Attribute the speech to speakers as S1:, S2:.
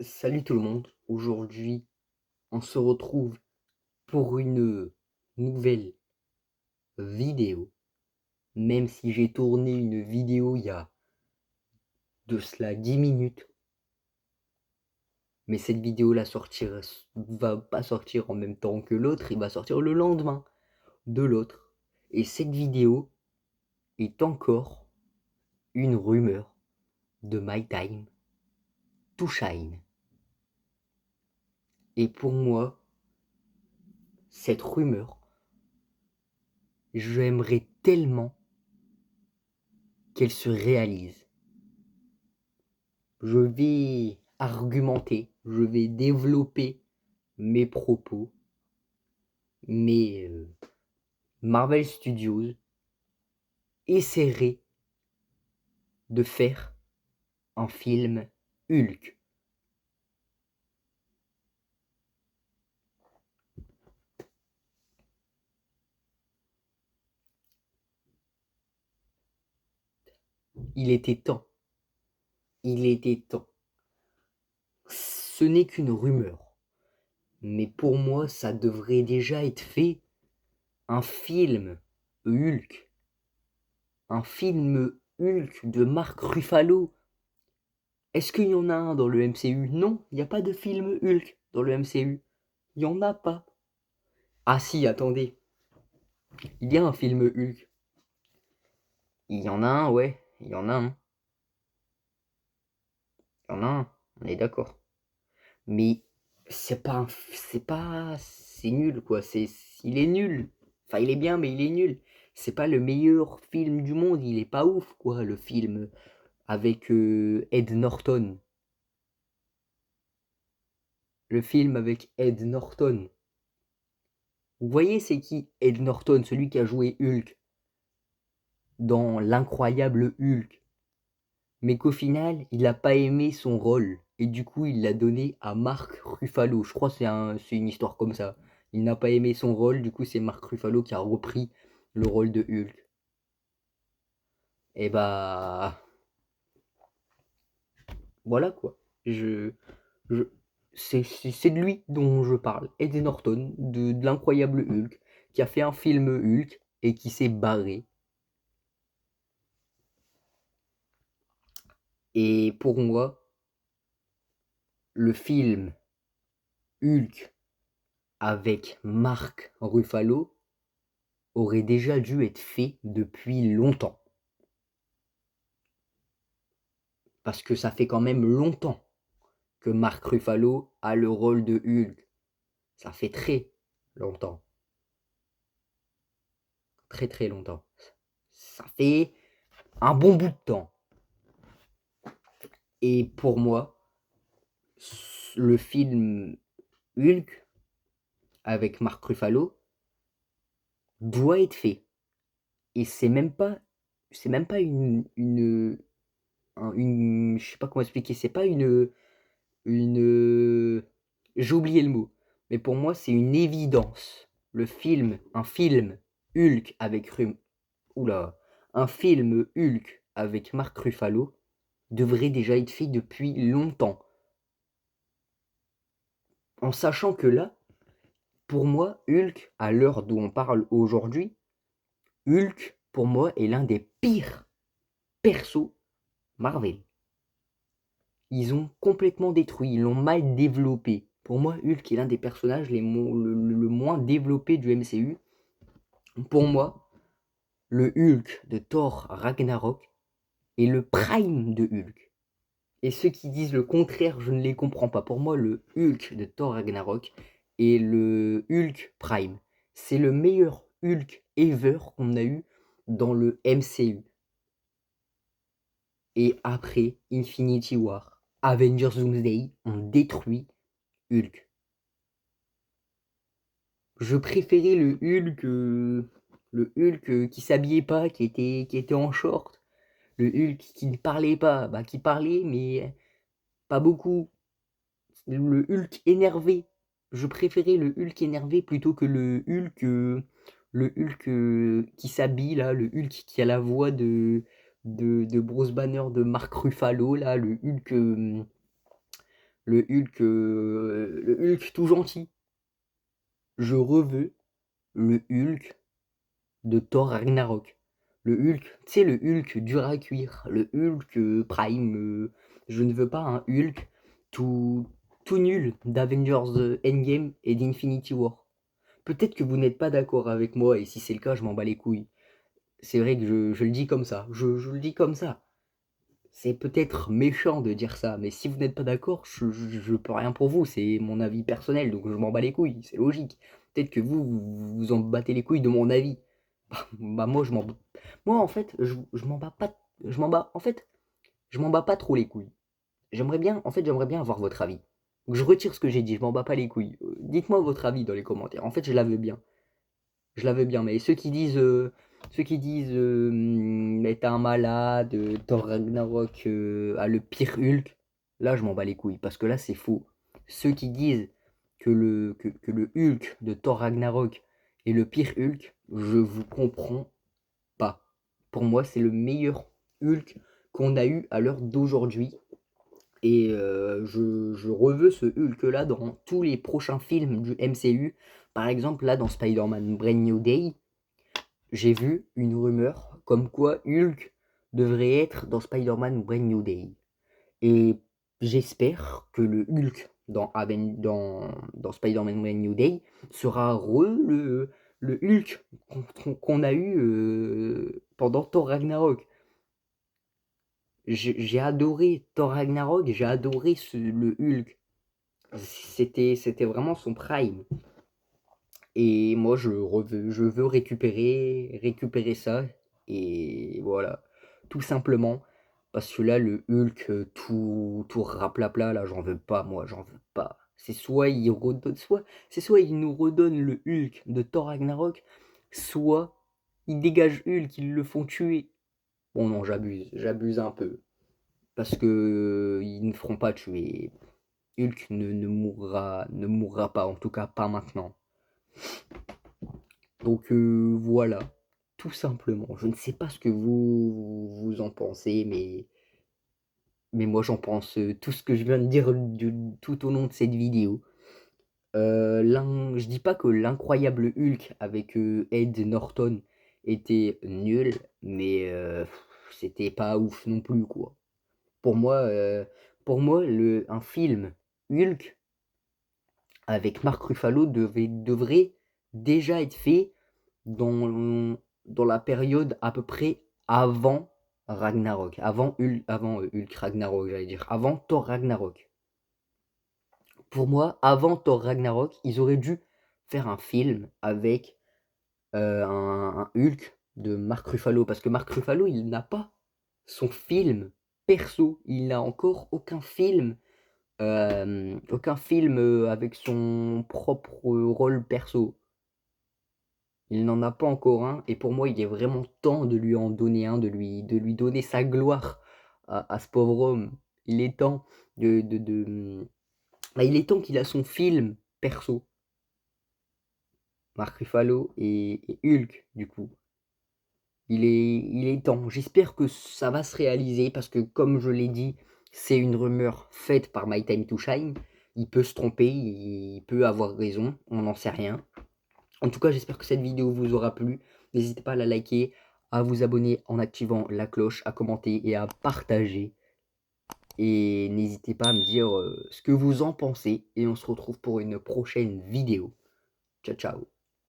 S1: Salut tout le monde, aujourd'hui on se retrouve pour une nouvelle vidéo, même si j'ai tourné une vidéo il y a de cela 10 minutes, mais cette vidéo va pas sortir en même temps que l'autre, il va sortir le lendemain de l'autre. Et cette vidéo est encore une rumeur de My Time to Shine. Et pour moi, cette rumeur, j'aimerais tellement qu'elle se réalise. Je vais argumenter, je vais développer mes propos, mais Marvel Studios essaierait de faire un film Hulk. Il était temps, il était temps. Ce n'est qu'une rumeur, mais pour moi ça devrait déjà être fait. Un film Hulk, un film Hulk de Mark Ruffalo. Est-ce qu'il y en a un dans le MCU? Non, il n'y a pas de film Hulk dans le MCU. Il n'y en a pas. Ah si, attendez. Il y a un film Hulk. Il y en a un, ouais. Il y en a un. Il y en a un. On est d'accord. Mais c'est nul, quoi. Il est nul. Enfin, il est bien, mais il est nul. C'est pas le meilleur film du monde. Il est pas ouf, quoi, le film avec Ed Norton. Le film avec Ed Norton. Vous voyez, c'est qui Ed Norton, celui qui a joué Hulk dans L'incroyable Hulk, mais qu'au final, il n'a pas aimé son rôle, et du coup, il l'a donné à Mark Ruffalo. Je crois que c'est une histoire comme ça. Il n'a pas aimé son rôle, du coup, c'est Mark Ruffalo qui a repris le rôle de Hulk. Et bah, voilà quoi. Je, je, c'est de lui dont je parle, Ed Norton, de l'incroyable Hulk, qui a fait un film Hulk et qui s'est barré. Et pour moi, le film Hulk avec Mark Ruffalo aurait déjà dû être fait depuis longtemps. Parce que ça fait quand même longtemps que Mark Ruffalo a le rôle de Hulk. Ça fait très longtemps. Très très longtemps. Ça fait un bon bout de temps. Et pour moi, le film Hulk avec Mark Ruffalo doit être fait. Et c'est même pas je sais pas comment expliquer, c'est pas une, j'ai oublié le mot, mais pour moi c'est une évidence. Un film Hulk avec oula, un film Hulk avec Mark Ruffalo devrait déjà être fait depuis longtemps. En sachant que là, pour moi, Hulk, à l'heure d'où on parle aujourd'hui, Hulk, pour moi, est l'un des pires persos Marvel. Ils ont complètement détruit, ils l'ont mal développé. Pour moi, Hulk est l'un des personnages le moins développés du MCU. Pour moi, le Hulk de Thor Ragnarok est le prime de Hulk. Et ceux qui disent le contraire, je ne les comprends pas. Pour moi, le Hulk de Thor Ragnarok est le Hulk prime. C'est le meilleur Hulk ever qu'on a eu dans le MCU. Et après Infinity War, Avengers Doomsday ont détruit Hulk. Je préférais le Hulk qui s'habillait pas, qui était en short. Le Hulk qui ne parlait pas, bah qui parlait mais pas beaucoup. Le Hulk énervé. Je préférais le Hulk énervé plutôt que le Hulk qui s'habille là, le Hulk qui a la voix de Bruce Banner de Mark Ruffalo là, le Hulk le Hulk tout gentil. Je reveux le Hulk de Thor Ragnarok. Le Hulk, tu sais, le Hulk dur à cuire, le Hulk Prime. Je ne veux pas un Hulk tout, tout nul d'Avengers Endgame et d'Infinity War. Peut-être que vous n'êtes pas d'accord avec moi, et si c'est le cas, je m'en bats les couilles. C'est vrai que je le dis comme ça. Je le dis comme ça. C'est peut-être méchant de dire ça, mais si vous n'êtes pas d'accord, je peux rien pour vous. C'est mon avis personnel, donc je m'en bats les couilles. C'est logique. Peut-être que vous en battez les couilles de mon avis. Bah moi, moi en fait, je m'en bats pas. En fait, je m'en bats pas trop les couilles. J'aimerais bien avoir votre avis. Donc je retire ce que j'ai dit. Je m'en bats pas les couilles. Dites-moi votre avis dans les commentaires. En fait, je l'avais bien. Je l'avais bien, mais ceux qui disent mais t'es un malade, Thor Ragnarok a le pire Hulk, là je m'en bats les couilles, parce que là c'est faux. Ceux qui disent que le Hulk de Thor Ragnarok est le pire Hulk, je vous comprends pas. Pour moi, c'est le meilleur Hulk qu'on a eu à l'heure d'aujourd'hui. Et je reveux ce Hulk-là dans tous les prochains films du MCU. Par exemple, là, dans Spider-Man Brand New Day, j'ai vu une rumeur comme quoi Hulk devrait être dans Spider-Man Brand New Day. Et j'espère que le Hulk dans Spider-Man Brand New Day sera le Hulk qu'on a eu pendant Thor Ragnarok. J'ai adoré Thor Ragnarok, j'ai adoré le Hulk. C'était vraiment son prime. Et moi, je veux récupérer ça. Et voilà, tout simplement. Parce que là, le Hulk, tout raplapla, là, j'en veux pas, moi, j'en veux pas. C'est soit il nous redonne le Hulk de Thor Ragnarok, soit il dégage Hulk, ils le font tuer. Bon, non, j'abuse un peu. Parce que ils ne feront pas tuer. Hulk ne mourra pas, en tout cas pas maintenant. Donc voilà, tout simplement. Je ne sais pas ce que vous en pensez, mais moi j'en pense tout ce que je viens de dire tout au long de cette vidéo. Je dis pas que l'incroyable Hulk avec Ed Norton était nul, mais c'était pas ouf non plus, quoi. Pour moi, un film Hulk avec Mark Ruffalo devrait déjà être fait dans la période à peu près avant Ragnarok, avant Hulk Ragnarok, j'allais dire, avant Thor Ragnarok. Pour moi, avant Thor Ragnarok, ils auraient dû faire un film avec un Hulk de Mark Ruffalo, parce que Mark Ruffalo, il n'a pas son film perso, il n'a encore aucun film avec son propre rôle perso. Il n'en a pas encore un, et pour moi, il est vraiment temps de lui en donner un, de lui donner sa gloire à ce pauvre homme. Il est temps il est temps qu'il a son film perso, Mark Ruffalo et Hulk, du coup. Il est temps. J'espère que ça va se réaliser, parce que, comme je l'ai dit, c'est une rumeur faite par My Time to Shine. Il peut se tromper, il peut avoir raison, on n'en sait rien. En tout cas, j'espère que cette vidéo vous aura plu. N'hésitez pas à la liker, à vous abonner en activant la cloche, à commenter et à partager. Et n'hésitez pas à me dire ce que vous en pensez. Et on se retrouve pour une prochaine vidéo. Ciao, ciao.